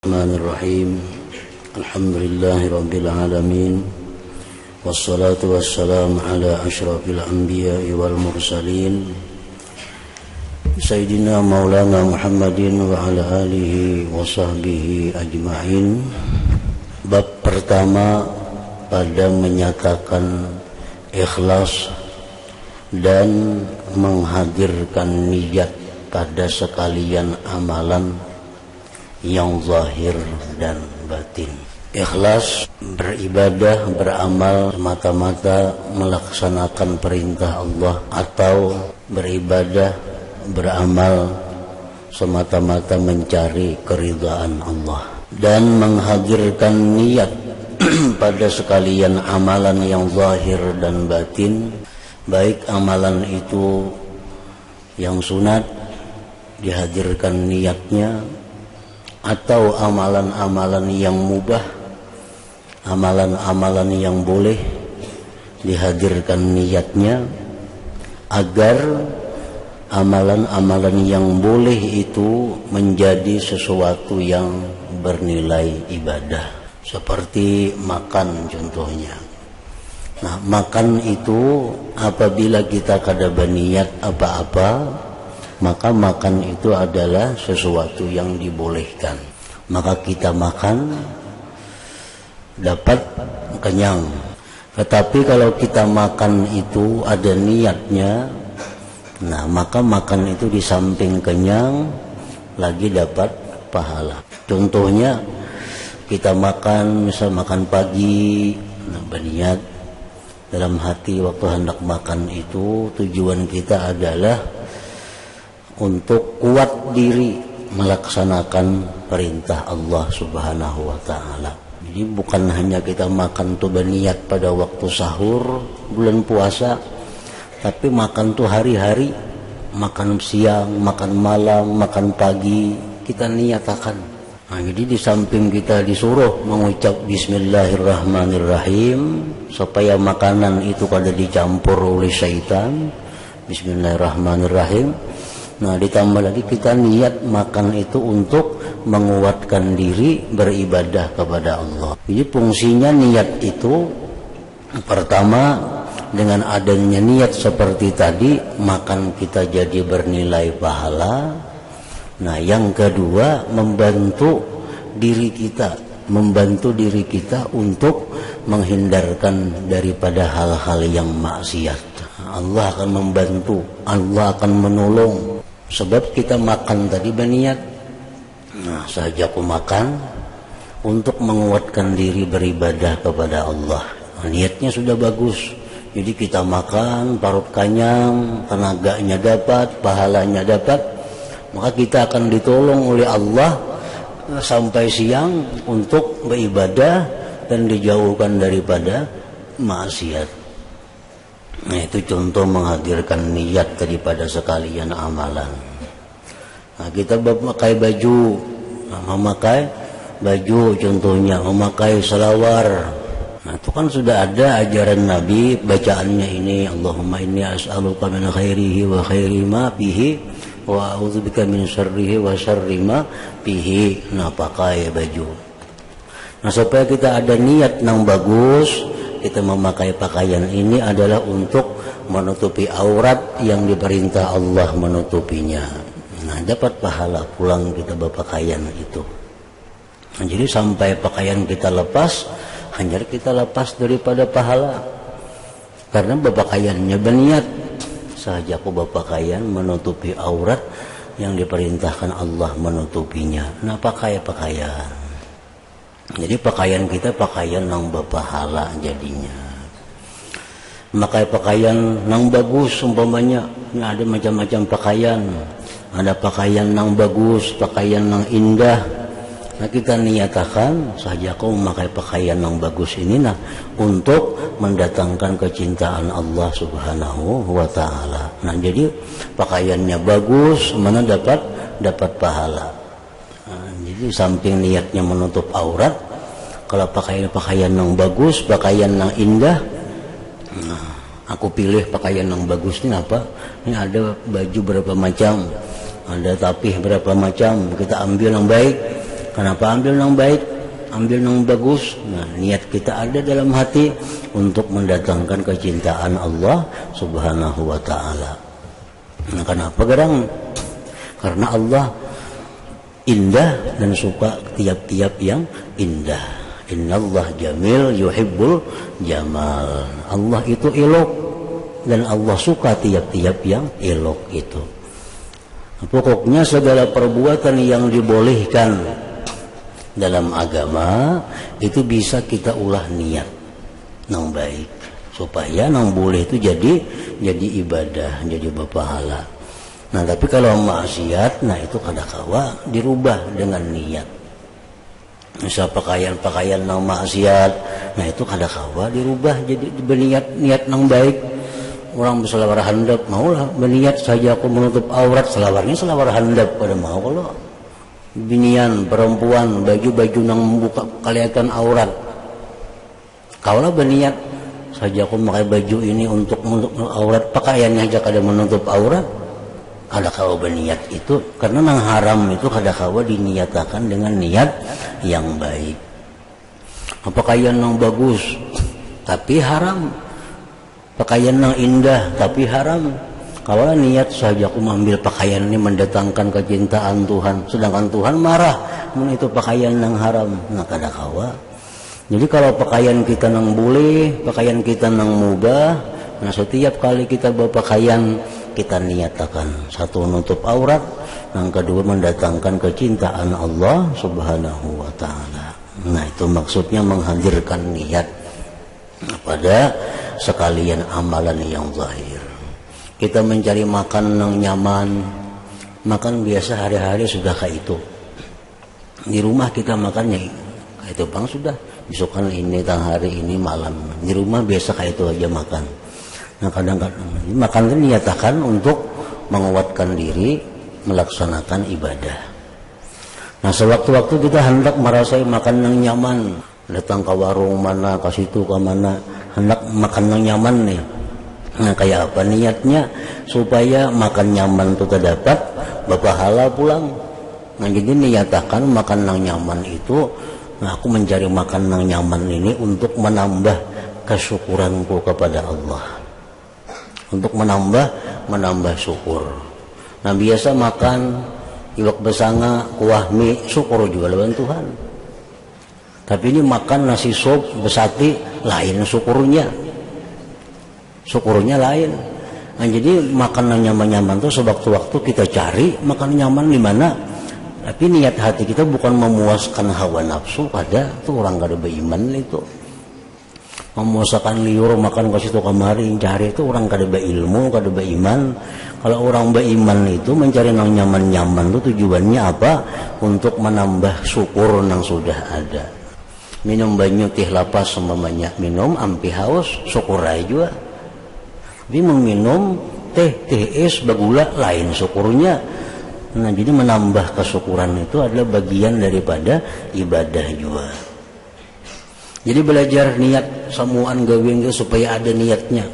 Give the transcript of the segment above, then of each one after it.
Bismillahirrahmanirrahim. Alhamdulillahirabbil alamin. Wassalatu wassalamu ala asyrafil anbiya'i wal mursalin. Sayyidina Maulana Muhammadin wa ala alihi wa sahbihi ajma'in. Bab pertama pada menyatakan ikhlas dan menghadirkan niat pada sekalian amalan yang zahir dan batin. Ikhlas beribadah, beramal semata-mata melaksanakan perintah Allah, atau beribadah, beramal semata-mata mencari keridhaan Allah, dan menghadirkan niat pada sekalian amalan yang zahir dan batin, baik amalan itu yang sunat dihadirkan niatnya, atau amalan-amalan yang mubah, amalan-amalan yang boleh dihadirkan niatnya, agar amalan-amalan yang boleh itu menjadi sesuatu yang bernilai ibadah. Seperti makan contohnya. Nah, makan itu apabila kita kada berniat apa-apa, maka makan itu adalah sesuatu yang dibolehkan. Maka kita makan dapat kenyang. Tetapi kalau kita makan itu ada niatnya, nah maka makan itu di samping kenyang lagi dapat pahala. Contohnya kita makan, misal makan pagi, nah berniat dalam hati waktu hendak makan itu tujuan kita adalah untuk kuat diri melaksanakan perintah Allah Subhanahu wa ta'ala. Jadi bukan hanya kita makan tuh berniat pada waktu sahur bulan puasa, tapi makan tuh hari-hari, makan siang, makan malam, makan pagi, kita niatakan. Nah, jadi di samping kita disuruh mengucap Bismillahirrahmanirrahim supaya makanan itu kada dicampur oleh syaitan, Bismillahirrahmanirrahim. Nah, ditambah lagi kita niat makan itu untuk menguatkan diri beribadah kepada Allah. Jadi fungsinya niat itu, pertama dengan adanya niat seperti tadi, makan kita jadi bernilai pahala. Nah, yang kedua membantu diri kita untuk menghindarkan daripada hal-hal yang maksiat. Allah akan membantu, Allah akan menolong. Sebab kita makan tadi berniat. Nah, saja aku makan untuk menguatkan diri beribadah kepada Allah. Nah, niatnya sudah bagus. Jadi kita makan, perut kenyang, tenaganya dapat, pahalanya dapat. Maka kita akan ditolong oleh Allah sampai siang untuk beribadah dan dijauhkan daripada maksiat. Nah, itu contoh menghadirkan niat daripada sekalian amalan. Nah, kita memakai baju, memakai baju contohnya, memakai selawar. Nah, itu kan sudah ada ajaran Nabi, bacaannya ini, Allahumma inni as'aluka min khairihi wa khairi ma fihi wa a'udzubika min syarrihi wa syarri ma fihi. Nah, pakai baju. Nah, supaya kita ada niat yang bagus, kita memakai pakaian ini adalah untuk menutupi aurat yang diperintah Allah menutupinya. Nah, dapat pahala pulang kita berpakaian itu. Nah, jadi sampai pakaian kita lepas, hanya kita lepas daripada pahala. Karena berpakaiannya berniat, saja aku berpakaian menutupi aurat yang diperintahkan Allah menutupinya. Nah, pakai pakaian. Jadi pakaian kita pakaian yang berpahala jadinya. Memakai pakaian yang bagus umpamanya, ini ada macam-macam pakaian. ada pakaian yang bagus, pakaian yang indah. Nah kita niatakan saja kau memakai pakaian yang bagus ini nah untuk mendatangkan kecintaan Allah Subhanahu wa taala. Nah jadi pakaiannya bagus, mana dapat pahala. Nah, jadi samping niatnya menutup aurat, kalau pakaian yang bagus, pakaian yang indah, nah, aku pilih pakaian yang bagus ini apa? Ini ada baju berapa macam, ada tapih berapa macam, kita ambil yang baik. Kenapa ambil yang baik? Ambil yang bagus. Nah, niat kita ada dalam hati untuk mendatangkan kecintaan Allah Subhanahu wa taala. Nah, kenapa gerang? Karena Allah indah dan suka tiap-tiap yang indah. Innallah jamil yuhibbul jamal. Allah itu elok dan Allah suka tiap-tiap yang elok itu. Pokoknya segala perbuatan yang dibolehkan dalam agama itu bisa kita ulah niat yang baik supaya yang boleh itu jadi ibadah, jadi berpahala. Nah tapi kalau maksiat, nah itu kadakawa dirubah dengan niat. Misal pakaian yang maksiat, nah itu kadakawa dirubah jadi berniat yang baik. Orang berselawar handap, maulah berniat saja aku menutup aurat, selawarnya selawar handap pada mau. Kalau binian perempuan baju-baju yang membuka kelihatan aurat, kaulah berniat saja aku memakai baju ini untuk menutup aurat, pakaiannya aja kada menutup aurat, kada kau berniat itu karena nang haram itu kada kau diniatakan dengan niat yang baik. Pakaian yang bagus tapi haram, pakaian yang indah tapi haram. Kalau niat saja aku mengambil pakaian ini mendatangkan kecintaan Tuhan, sedangkan Tuhan marah, itu pakaian yang haram, nah kada kawa. Jadi kalau pakaian kita yang boleh, pakaian kita yang mubah, nah setiap kali kita berpakaian kita niatakan satu menutup aurat, yang kedua mendatangkan kecintaan Allah Subhanahu wa taala. Nah itu maksudnya menghadirkan niat pada sekalian amalan yang zahir. Kita mencari makan yang nyaman, makan biasa hari-hari sudah kayak itu. Di rumah kita makannya kayak itu bang sudah, besokan ini, tang hari ini, malam. Di rumah biasa kayak itu aja makan. Nah kadang-kadang makan itu niatakan untuk menguatkan diri, melaksanakan ibadah. Nah sewaktu-waktu kita hendak merasai makan yang nyaman, datang ke warung mana, ke situ ke mana, hendak makan yang nyaman nih. Nah kayak apa niatnya supaya makan nyaman itu terdapat berpahala pulang. Nah jadi niatakan makan yang nyaman itu, nah aku mencari makan yang nyaman ini untuk menambah kesyukuranku kepada Allah, untuk menambah syukur. Nah biasa makan iwak besanga, kuah mie, syukur juga lawan Tuhan. Tapi ini makan nasi sop besati, lain syukurnya lain. Nah jadi makan yang nyaman-nyaman tuh sewaktu-waktu kita cari makan nyaman di mana, tapi niat hati kita bukan memuaskan hawa nafsu, pada tuh orang kada beriman itu. Memuaskan liur makan ke situ kemari cari itu orang kada berilmu, kada beriman. Kalau orang beriman itu mencari yang nyaman-nyaman itu tujuannya apa? Untuk menambah syukur yang sudah ada. Minum banyu teh lapas semuanya, minum ampi haus syukur aja juga. Tapi meminum teh es bagula lain syukurnya. Nah jadi menambah kesyukuran itu adalah bagian daripada ibadah juga. Jadi belajar niat semuaan gawing supaya ada niatnya,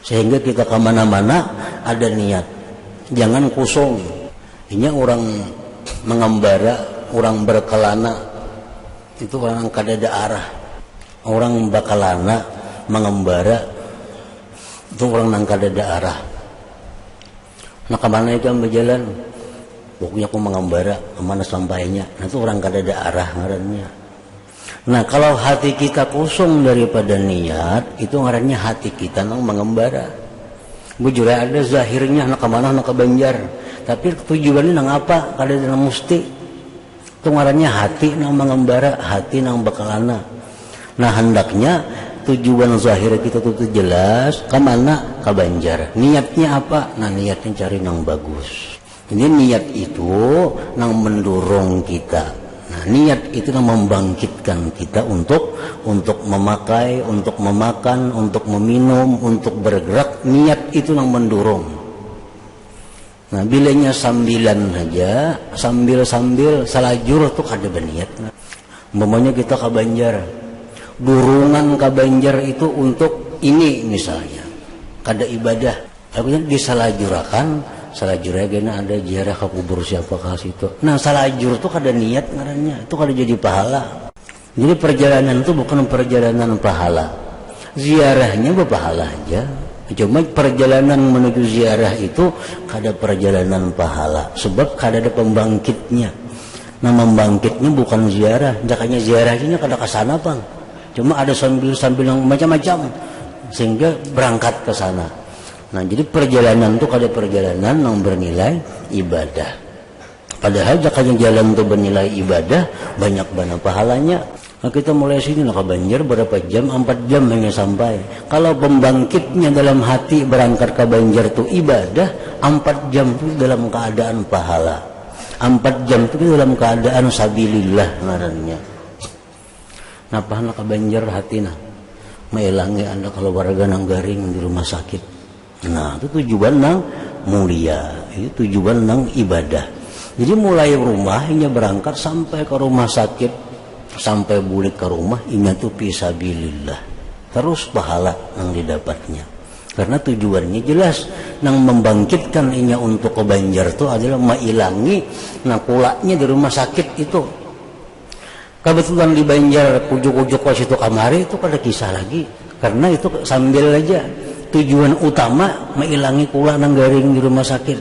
sehingga kita kemana-mana ada niat, jangan kosong. Ini orang mengembara, orang berkelana itu orang kadada arah, orang bakalana mengembara itu orang nang kadada arah. Nah kemana itu berjalan? Pokoknya aku mengembara, kemana sampainya? Nah itu orang kadada arah ngarannya. Nah kalau hati kita kosong daripada niat, itu ngarannya hati kita nang mengembara. Bujur ada zahirnya nak kemana nak ke Banjar, tapi tujuannya nang apa? Kadada nang musti. Itu ngarannya hati nang mengembara, hati nang bakalana. Nah hendaknya tujuan zahir kita itu jelas, kemana? Ke Banjar. Niatnya apa? Nah niatnya cari nang bagus. Jadi niat itu yang mendorong kita. Nah, niat itu yang membangkitkan kita untuk memakai, untuk memakan, untuk meminum, untuk bergerak. Niat itu yang mendorong. Nah, bilanya sambilan aja, sambil salajur tuh kada berniat. Umpamanya kita ke Banjar, durungan ke Banjar itu untuk ini misalnya, kada ibadah. Akhirnya disalajurakan, salajurnya ada ziarah ke kubur siapa kasih itu. Nah, salajur tuh kada niat ngarannya, itu kada jadi pahala. Jadi perjalanan itu bukan perjalanan pahala, ziarahnya berpahala aja. Cuma perjalanan menuju ziarah itu kada perjalanan pahala, sebab kada ada pembangkitnya. Nah, membangkitnya bukan ziarah, jakanya ziarahnya kada kesana bang. Cuma ada sambil yang macam-macam sehingga berangkat ke sana. Nah, jadi perjalanan itu kada perjalanan yang bernilai ibadah. Padahal jakanya jalan itu bernilai ibadah, banyak banget pahalanya. Nah, kita mulai sini ke Banjar berapa jam? 4 jam hanya sampai. Kalau pembangkitnya dalam hati berangkat ke Banjar itu ibadah, 4 jam itu dalam keadaan pahala. 4 jam itu dalam keadaan sabilillah ngarannya. Napa nak ke Banjar hati nah? Mailangi anda keluarga nang garing di rumah sakit. Nah, itu tujuan nang mulia, itu tujuan nang ibadah. Jadi mulai rumah hingga berangkat sampai ke rumah sakit, sampai balik ke rumah, ini tuh fisabilillah. Terus pahala yang didapatnya. Karena tujuannya jelas, yang membangkitkan inya untuk ke Banjar itu adalah mailangi nakulanya di rumah sakit itu. Kebetulan di Banjar kujuk-kujuk ke situ kamari itu kada kisah lagi. Karena itu sambil aja. Tujuan utama mailangi kula nang garing di rumah sakit.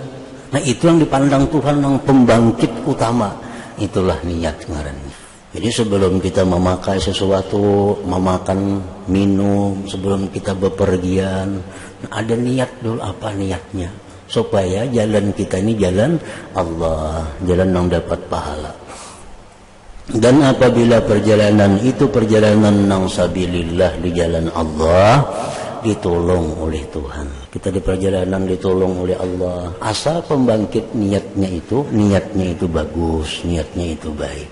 Nah, itu yang dipandang Tuhan yang pembangkit utama. Itulah niat ngarannya. Jadi sebelum kita memakai sesuatu, memakan, minum, sebelum kita bepergian, ada niat dulu. Apa niatnya? Supaya jalan kita ini jalan Allah, jalan yang dapat pahala. Dan apabila perjalanan itu perjalanan nang sabilillah di jalan Allah, ditolong oleh Tuhan. Kita di perjalanan ditolong oleh Allah. Asal pembangkit niatnya itu bagus, niatnya itu baik.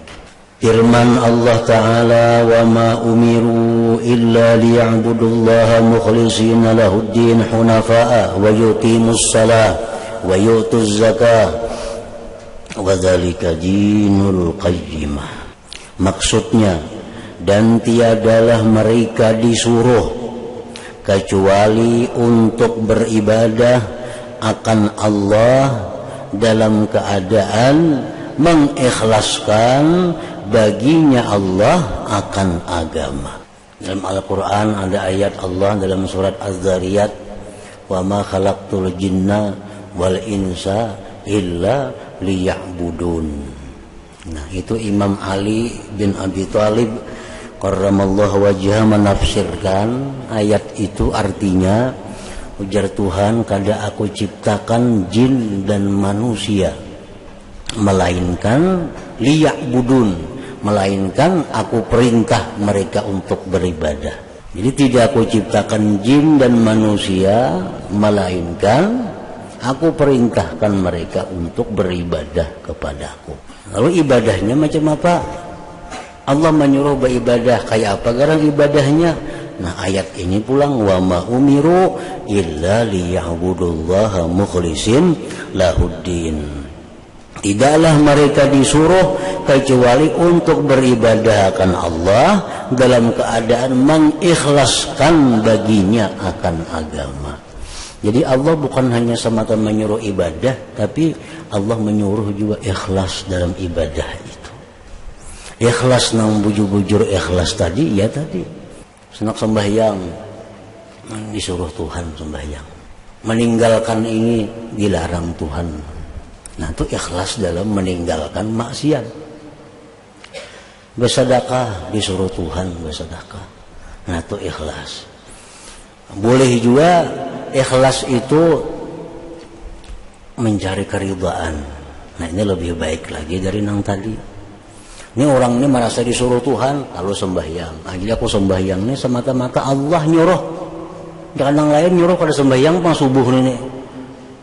Firman Allah Ta'ala, wa ma umiru illa liya'budullaha mukhlishina lahuddin hunafa'a wa yuqimus salah wa yu'tuz zakah wa dzalika dinul qayyimah. Maksudnya, dan tiadalah mereka disuruh kecuali untuk beribadah akan Allah dalam keadaan mengikhlaskan baginya Allah akan agama. Dalam Al-Quran ada ayat Allah dalam surat Az-Zariyat, wa ma khalaqtul jinna wal insa illa liya'budun. Nah, itu Imam Ali bin Abi Thalib karramallahu wajhah menafsirkan ayat itu, artinya ujar Tuhan, kada aku ciptakan jin dan manusia melainkan liya'budun, melainkan aku perintah mereka untuk beribadah. Jadi tidak aku ciptakan jin dan manusia, melainkan aku perintahkan mereka untuk beribadah kepadaku. Lalu ibadahnya macam apa? Allah menyuruh beribadah kayak apa garang ibadahnya? Nah, ayat ini pulang, wa ma umiru illa liya'budullaha mukhlishin lahuddin. Tidaklah mereka disuruh kecuali untuk beribadah akan Allah dalam keadaan mengikhlaskan baginya akan agama. Jadi Allah bukan hanya semata menyuruh ibadah, tapi Allah menyuruh juga ikhlas dalam ibadah itu. Ikhlas nang bujur-bujur ikhlas tadi, ya tadi. Senak sembahyang, disuruh Tuhan sembahyang. Meninggalkan ini dilarang Tuhan. Nah, itu ikhlas dalam meninggalkan maksiat. Bersedekah disuruh Tuhan bersedekah. Nah, itu ikhlas. Boleh juga ikhlas itu mencari keridhaan. Nah, ini lebih baik lagi dari yang tadi. Ini orang ini merasa disuruh Tuhan lalu sembahyang. Nah, jadi aku sembahyang ini semata-mata Allah nyuruh. Jangan yang lain nyuruh pada sembahyang pang subuh ini.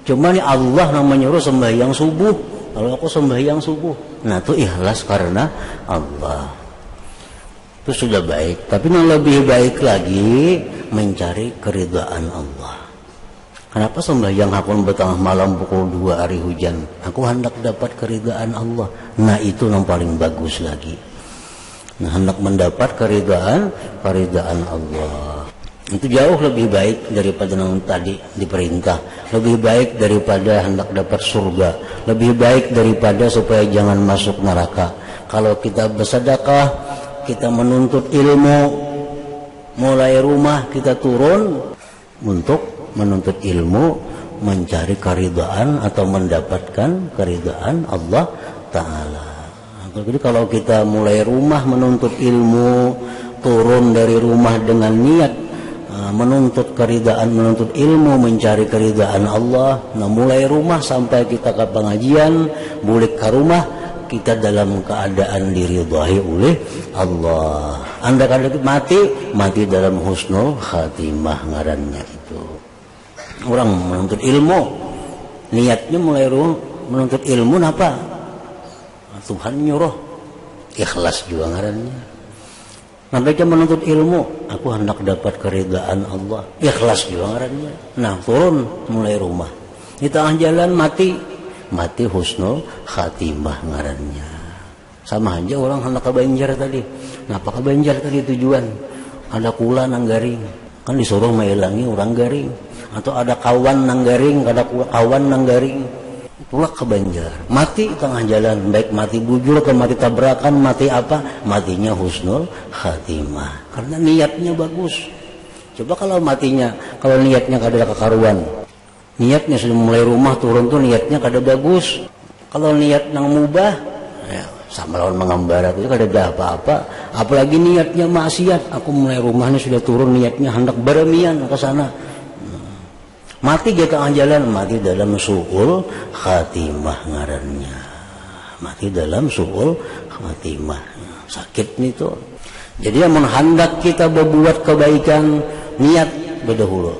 Cuma nih Allah yang menyuruh sembahyang subuh. Kalau aku sembahyang subuh, nah itu ikhlas karena Allah. Itu sudah baik. Tapi yang lebih baik lagi mencari keridhaan Allah. Kenapa sembahyang hakun bertengah malam pukul 2 hari hujan? Aku hendak dapat keridhaan Allah. Nah itu yang paling bagus lagi. Nah hendak mendapat keridhaan Allah. Itu jauh lebih baik daripada yang tadi diperintah. Lebih baik daripada hendak dapat surga. Lebih baik daripada supaya jangan masuk neraka. Kalau kita bersedekah, kita menuntut ilmu, mulai rumah kita turun untuk menuntut ilmu, mencari keridhaan atau mendapatkan keridhaan Allah Ta'ala. Jadi kalau kita mulai rumah menuntut ilmu, turun dari rumah dengan niat menuntut keridhaan, menuntut ilmu, mencari keridhaan Allah. Nah mulai rumah sampai kita ke pengajian, balik ke rumah, kita dalam keadaan diridhai oleh Allah. Anda kalau mati dalam husnul khatimah ngarannya itu. Orang menuntut ilmu, niatnya mulai menuntut ilmu apa? Tuhan nyuruh, ikhlas juga ngarannya. Mereka menuntut ilmu, aku hendak dapat keridhaan Allah, ikhlas juga ngarannya. Nah turun mulai rumah, di tengah jalan mati husnul khatimah ngarannya. Sama aja orang hendak ke Banjar tadi. Napa ke Banjar tadi tujuan? Ada kula nang garing, kan disuruh mailangi orang garing. Atau ada kawan nang garing, ada kawan nang garing, pulang ke Banjar, mati tengah jalan, baik mati bujur atau mati tabrakan, mati apa, matinya husnul khatimah karena niatnya bagus. Coba kalau niatnya kada kekaruan, niatnya sudah mulai rumah turun tuh niatnya kada bagus. Kalau niat nang mubah ya, sama lawan mengambara itu kada ada apa-apa. Apalagi niatnya maksiat, aku mulai rumahnya sudah turun niatnya hendak beremian ke sana, mati di tengah jalan, mati dalam su'ul khatimah ngarannya. Mati dalam su'ul khatimah. Sakit nih tuh. Jadi yang hendak kita berbuat kebaikan, niat berdahulu.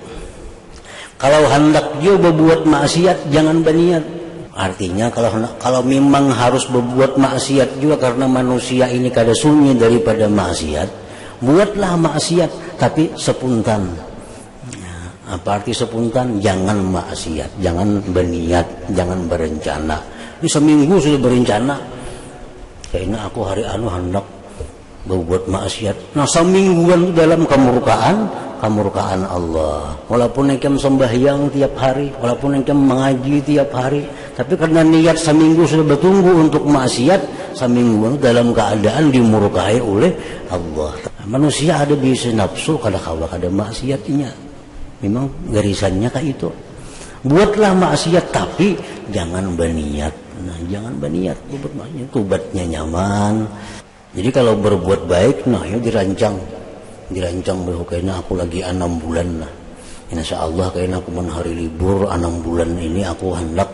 Kalau hendak juga berbuat maksiat, jangan berniat. Artinya kalau memang harus berbuat maksiat juga karena manusia ini kada sunyi daripada maksiat, buatlah maksiat tapi sepuntan. Apa arti sepuntan? Jangan maksiat, jangan berniat, jangan berencana. Ini seminggu sudah berencana, kayaknya aku hari hendak berbuat maksiat. Nah semingguan dalam kemurkaan Allah. Walaupun engkau sembahyang tiap hari, walaupun engkau mengaji tiap hari, tapi karena niat seminggu sudah bertunggu untuk maksiat, semingguan dalam keadaan dimurkai oleh Allah. Manusia ada bisa nafsu, kada maksiatnya. Memang garisannya kayak itu. Buatlah maksiat tapi jangan berniat. Nah, jangan berniat berbuat maksiat, tobatnya nyaman. Jadi kalau berbuat baik, nah ya dirancang bahwa kayaknya aku lagi 6 bulan lah. Insyaallah kayaknya aku hari libur 6 bulan ini aku hendak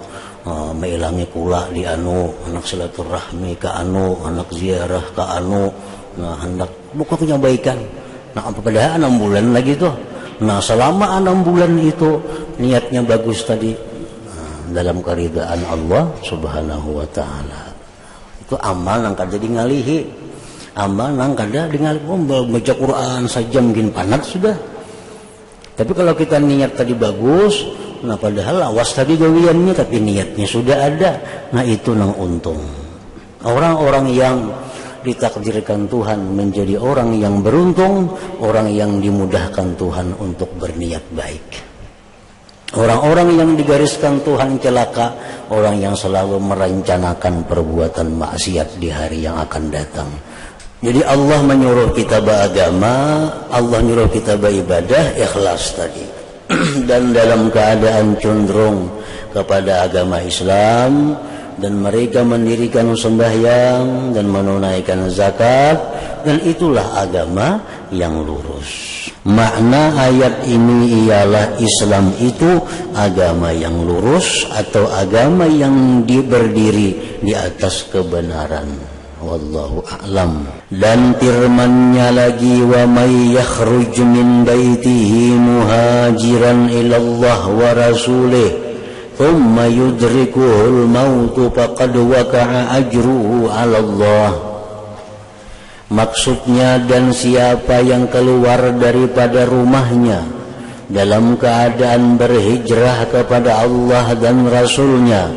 mailangi kula di anak silaturahmi ke anak ziarah ke nah hendak pokoknya baikan. Nah apa padahal 6 bulan lagi tuh. Nah selama 6 bulan itu niatnya bagus tadi, dalam keridhaan Allah subhanahu wa ta'ala, itu amal yang kada ngalihi, amal yang kada ngalihi. Baca Quran saja mungkin panat sudah. Tapi kalau kita niat tadi bagus, nah padahal awas tadi gawiannya tapi niatnya sudah ada, nah itu nang untung. Orang-orang yang ditakdirkan Tuhan menjadi orang yang beruntung, orang yang dimudahkan Tuhan untuk berniat baik. Orang-orang yang digariskan Tuhan celaka, orang yang selalu merencanakan perbuatan maksiat di hari yang akan datang. Jadi Allah menyuruh kita beragama, Allah menyuruh kita beribadah, ikhlas tadi. Dan dalam keadaan cenderung kepada agama Islam, dan mereka mendirikan sembahyang dan menunaikan zakat, dan itulah agama yang lurus. Makna ayat ini ialah Islam itu agama yang lurus atau agama yang berdiri di atas kebenaran. Wallahu a'lam. Dan firman-Nya lagi, wa may yakhruj min baitihi muhajiran ila Allah wa rasulih thumma yudrikuhul mautu faqad waqa'a ajruhu 'ala Allah. Maksudnya, dan siapa yang keluar daripada rumahnya dalam keadaan berhijrah kepada Allah dan Rasulnya,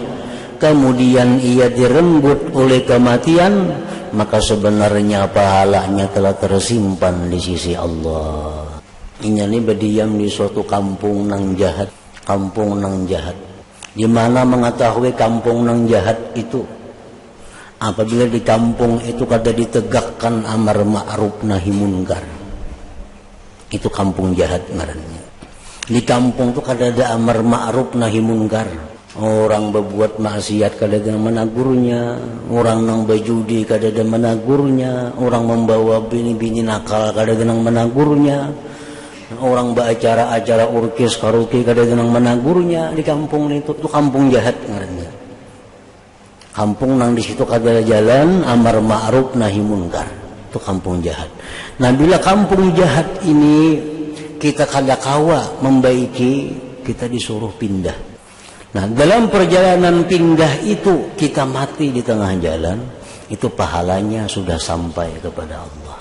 kemudian ia direnggut oleh kematian, maka sebenarnya pahalanya telah tersimpan di sisi Allah. Ini berdiam di suatu kampung nang jahat, kampung nang jahat. Di mana mengetahui kampung nang jahat itu? Apabila di kampung itu kada ditegakkan amar ma'ruf nahi munkar, itu kampung jahat ngarannya. Di kampung itu kada ada amar ma'ruf nahi munkar. Orang berbuat maksiat kada ada menagurnya, orang nang berjudi kada ada menagurnya, orang membawa bini-bini nakal kada ada menagurnya, orang beracara-acara urkis karaoke kada ada menagurnya. Di kampung itu kampung jahat ngarannya. Kampung nang di situ kada jalan amar ma'ruf nahi munkar, itu kampung jahat. Nah, bila kampung jahat ini kita kada kawa membaiki, kita disuruh pindah. Nah, dalam perjalanan pindah itu kita mati di tengah jalan, itu pahalanya sudah sampai kepada Allah.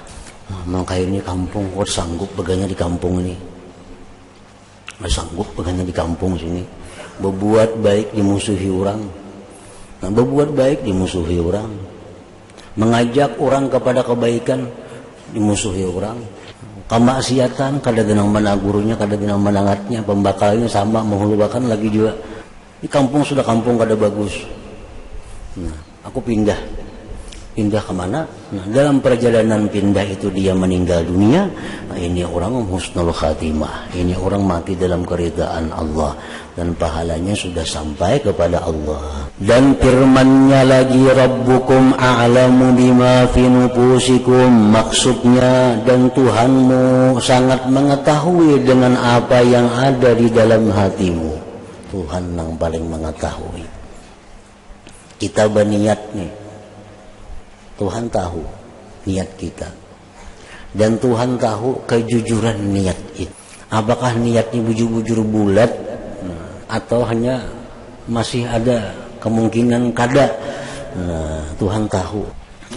Nah, maka ini kampung, kok sanggup baganya di kampung ini? Nggak sanggup baganya di kampung sini. Berbuat baik dimusuhi orang. Nah, berbuat baik dimusuhi orang, mengajak orang kepada kebaikan dimusuhi orang, kemaksiatan kada genang menagurnya, kada genang menangatnya, pembakalnya sama menghulubakan lagi juga. Di kampung sudah kampung kada bagus. Nah, aku pindah kemana? Nah, dalam perjalanan pindah itu dia meninggal dunia. Nah, ini orang husnul khatimah, ini orang mati dalam keridaan Allah, dan pahalanya sudah sampai kepada Allah. Dan firman-Nya lagi, Rabbukum a'lamu bima fi nufusikum, maksudnya, dan Tuhanmu sangat mengetahui dengan apa yang ada di dalam hatimu. Tuhan yang paling mengetahui. Kita berniat nih, Tuhan tahu niat kita, dan Tuhan tahu kejujuran niat itu. Apakah niatnya bujur-bujur bulat, atau hanya masih ada kemungkinan kada? Nah, Tuhan tahu.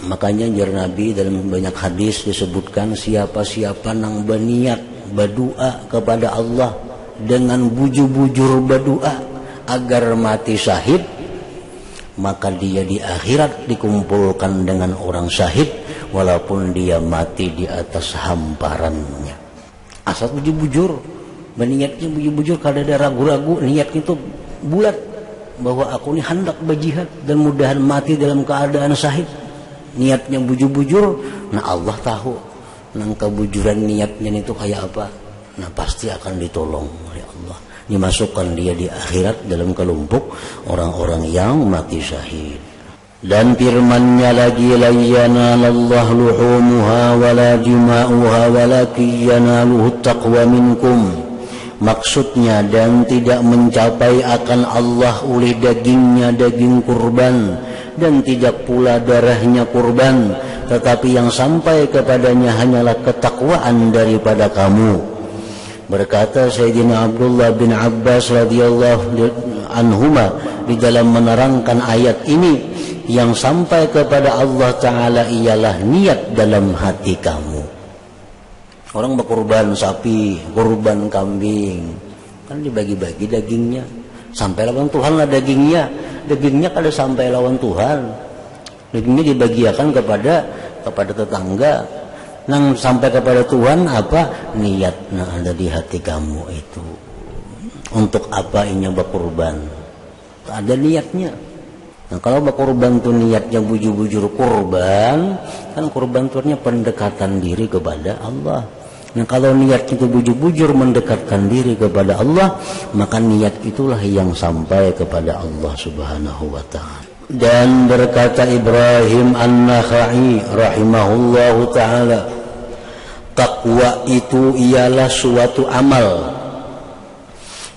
Makanya jar Nabi dalam banyak hadis disebutkan, siapa-siapa nang berniat berdoa kepada Allah dengan bujur-bujur berdoa agar mati syahid, maka dia di akhirat dikumpulkan dengan orang syahid walaupun dia mati di atas hamparannya. Asal bujur-bujur, berniatnya bujur-bujur, kada ada ragu-ragu, niatnya itu bulat bahwa aku ini hendak berjihad dan mudahan mati dalam keadaan syahid. Niatnya bujur-bujur, nah Allah tahu nang kebujuran niatnya itu kayak apa. Nah, pasti akan ditolong oleh Allah, dimasukkan dia di akhirat dalam kelompok orang-orang yang mati syahid. Dan firman-Nya lagi, la yanalallahu luhumuha wala dima'uha walakin yanaluhu taqwa minkum. Maksudnya, dan tidak mencapai akan Allah oleh dagingnya daging kurban, dan tidak pula darahnya kurban, tetapi yang sampai kepadanya hanyalah ketakwaan daripada kamu. Berkata Sayyidina Abdullah bin Abbas radhiyallahu anhuma di dalam menerangkan ayat ini, yang sampai kepada Allah Ta'ala ialah niat dalam hati kamu. Orang berkurban sapi, kurban kambing, kan dibagi-bagi dagingnya. Sampai lawan Tuhan lah dagingnya. Dagingnya kada sampai lawan Tuhan. Dagingnya dibagiakan kepada tetangga. Nang sampai kepada Tuhan apa? Niat nah ada di hati kamu itu. Untuk apa ini berkurban? Ada niatnya. Nah, kalau berkurban itu niatnya bujur-bujur kurban, kan kurban itu artinya pendekatan diri kepada Allah. Nah, kalau niat itu bujur-bujur mendekatkan diri kepada Allah, maka niat itulah yang sampai kepada Allah Subhanahu wa ta'ala. Dan berkata Ibrahim An-Nakhai rahimahullahu ta'ala, takwa itu ialah suatu amal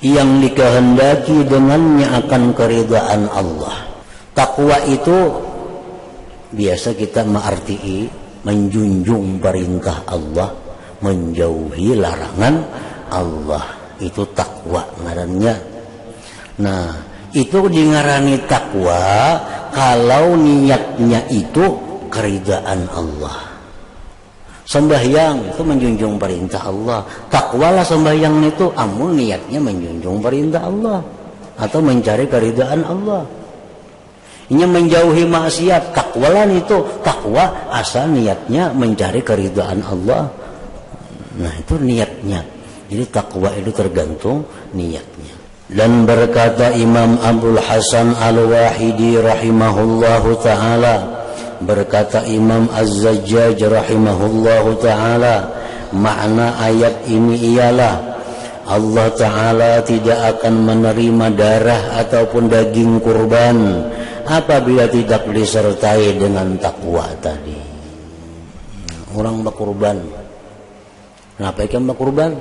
yang dikehendaki dengannya akan keridaan Allah. Takwa itu biasa kita mengarti menjunjung perintah Allah, menjauhi larangan Allah, itu takwa ngarannya. Nah, Itu dingarani takwa kalau niatnya itu keridaan Allah. Sembahyang itu menjunjung perintah Allah. Takwalah sembahyang itu amun niatnya menjunjung perintah Allah atau mencari keridaan Allah. Ini menjauhi maksiat, takwalah itu takwa asal niatnya mencari keridaan Allah. Nah, itu niatnya. Jadi takwa itu tergantung niatnya. Dan berkata Imam Abdul Hasan Al-Wahidi rahimahullahu ta'ala, berkata Imam Az-Zajjaj rahimahullahu ta'ala, makna ayat ini ialah Allah Ta'ala tidak akan menerima darah ataupun daging kurban apabila tidak disertai dengan takwa tadi. Orang berkurban, kenapa ikan berkurban?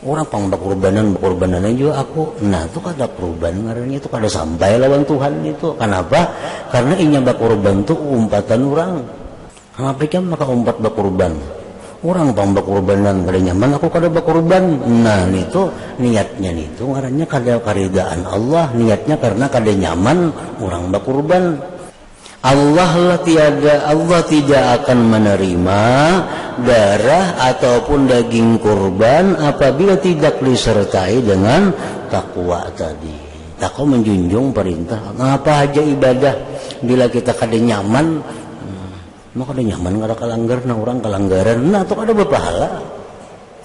Orang pang berkurbanan juga aku. Nah itu kada kurban ngarannya itu kada sampai lawan Tuhan itu. Kenapa? Karena inya berkurban itu umpatan orang. Kenapa ikan maka umpat berkurban? Orang pang berkurbanan kada nyaman aku kada berkurban. Nah itu niatnya itu ngarannya kada karidaan Allah. Niatnya karena kada nyaman orang berkurban. Allah tidak akan menerima darah ataupun daging kurban apabila tidak disertai dengan takwa tadi. Takwa menjunjung perintah. Apa aja ibadah bila kita kada nyaman, maka kada nyaman kada kalanggar, nah orang kalanggaran, nah itu kada berpahala.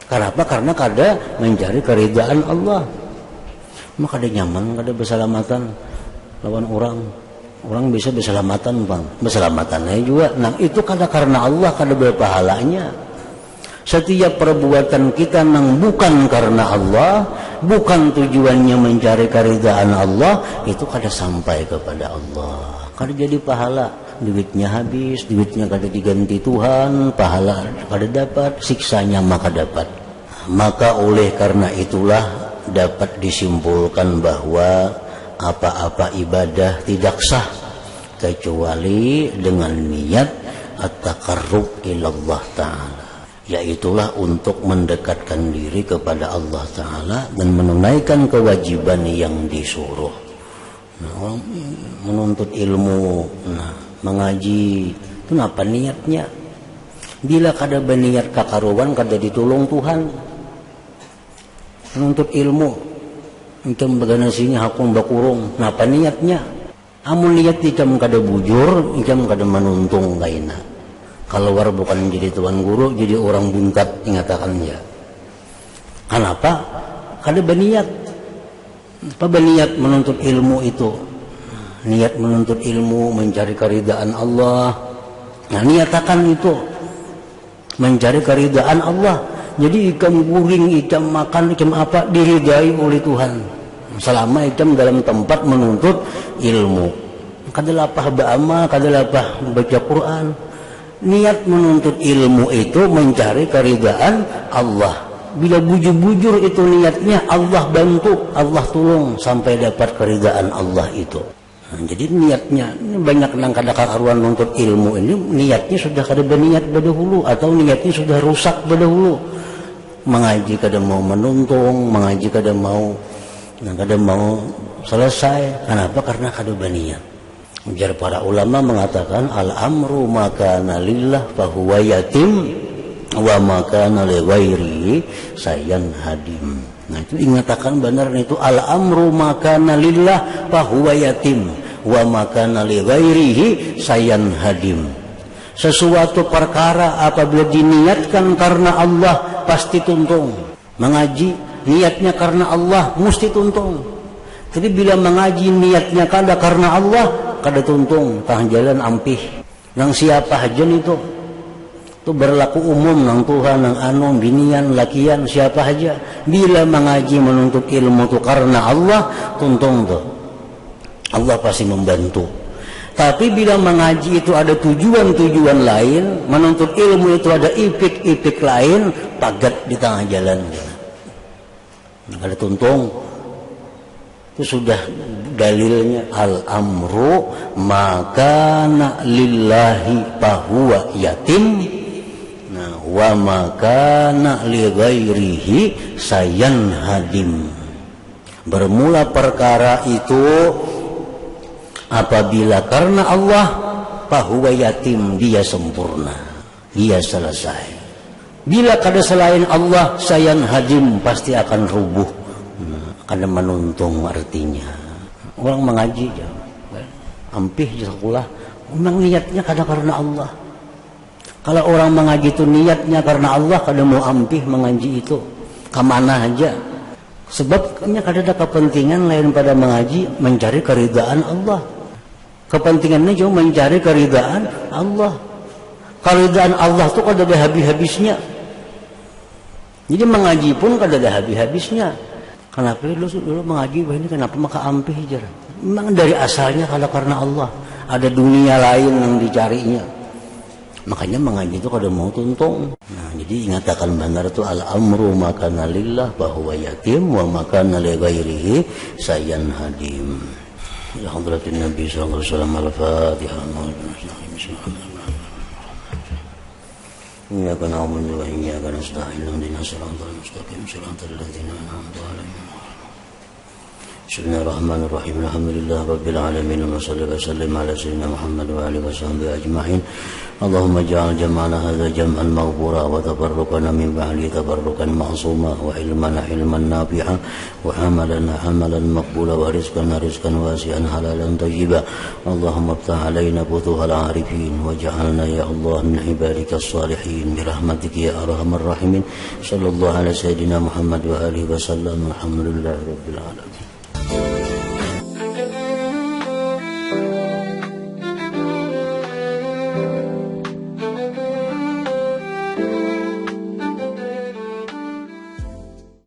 Kenapa? Karena kada mencari keridaan Allah. Maka kada nyaman, kada bersalamatan lawan orang. Orang bisa berselamatan bang, berselamatannya juga. Nah itu karena Allah, kada berpahalanya. Setiap perbuatan kita nang bukan karena Allah, bukan tujuannya mencari keridaan Allah, itu kada sampai kepada Allah. Kada jadi pahala, duitnya habis, duitnya kada diganti Tuhan, pahala kada dapat, siksanya maka dapat. Maka oleh karena itulah dapat disimpulkan bahwa apa-apa ibadah tidak sah kecuali dengan niat at-taqarrub ilallah ta'ala, yaitulah untuk mendekatkan diri kepada Allah Ta'ala dan menunaikan kewajiban yang disuruh. Nah, orang menuntut ilmu, mengaji, itu apa niatnya? Bila kada berniat kakaruan, kada ditolong Tuhan. Menuntut ilmu ikam bagana sini hakung bakurung, napa niatnya? Amun niat ikam kada bujur, ikam kada menuntung kaina. Keluar bukan jadi tuan guru, jadi orang buntat ingatakan ya. Kenapa? Kada berniat. Apa berniat menuntut ilmu itu? Niat menuntut ilmu, mencari keridaan Allah. Nah niatakan itu mencari keridaan Allah. Jadi ikam guring, ikam makan, ikam apa diridai oleh Tuhan. Selama ikam dalam tempat menuntut ilmu. Kada lapah ba'amal, kada lapah baca Quran. Niat menuntut ilmu itu mencari keridaan Allah. Bila bujur-bujur itu niatnya, Allah bantu, Allah tolong sampai dapat keridaan Allah itu. Nah, jadi niatnya, ini banyak nang kada karuan menuntut ilmu ini, niatnya sudah kada berniat berdahulu atau niatnya sudah rusak berdahulu. Mengaji kada mau menuntung, mengaji kada mau selesai. Kenapa? Karena kada berniat. Ujar para ulama mengatakan al-amru makana lillah fahuwa yatim wa makana li ghairihi sayan hadim. Nah itu ingatakan benar itu al-amru makana lillah fahuwa yatim wa makana li ghairihi sayan hadim. Sesuatu perkara apabila diniatkan karena Allah pasti tuntung. Mengaji niatnya karena Allah mesti tuntung. Jadi bila mengaji niatnya kada karena Allah kada tuntung, tahan jalan ampih. Nang siapa aja itu berlaku umum nang Tuhan, nang anu, binian, lakian, siapa aja. Bila mengaji menuntut ilmu itu karena Allah, tuntung tuh. Allah pasti membantu. Tapi bila mengaji itu ada tujuan-tujuan lain, menuntut ilmu itu ada ipik-ipik lain, pagat di tengah jalan. Ada tuntung. Itu sudah dalilnya al-amru makana lillahi fahuwa yatim, nah, wa makana li ghairihi sayan hadim. Bermula perkara itu apabila karena Allah, fahuwa yatim, dia sempurna, dia selesai. Bila kada selain Allah, sayan hadim, pasti akan rubuh. Kada menuntung artinya. Orang mengaji ampih di sekolah, memang niatnya kada karena Allah. Kalau orang mengaji itu niatnya karena Allah, kada mau ampih mengaji itu kemana aja. Sebabnya kada ada kepentingan lain pada mengaji, mencari keridaan Allah. Kepentingannya cuma mencari keridaan Allah. Keridaan Allah itu kada ada habis-habisnya. Jadi mengaji pun kada ada habis-habisnya. Kenapa dulu mengaji ini kenapa maka ampih aja? Memang dari asalnya kalau karena Allah, ada dunia lain yang dicarinya. Makanya mengaji itu kada mau tuntung. Nah, jadi ingatakan benar itu al-amru makana lillah bahwa yatim wa makana li ghairihi sayan hadim. Ya hadratin Nabi sallallahu alaihi wasallam al-Fatihah. Iyyaka na'budu wa iyyaka nasta'in ihdinas siratal mustaqim siratal ladzina an'amta 'alaihim. Bismillahirrahmanirrahim. Alhamdulillah rabbil alamin wa sallallahu wa sallim ala sayyidina Muhammad wa alihi wa sahbihi ajma'in. Allahumma ja'al jam'ana hadza jam'an maghfura wa tafarruqana min ba'di tafarruqan ma'suma wa ilmana ilman nafi'a wa hamalana hamalan maqbula wa rizqana rizqan wasi'an halalan thayyiba. Allahumma iftah 'alaina futuhal 'arifin wa ja'alna ya Allah min ibadikas salihin bi rahmatika ya arhamar rahimin. Sallallahu ala sayyidina Muhammad wa alihi wa sallam. Alhamdulillahi rabbil alamin.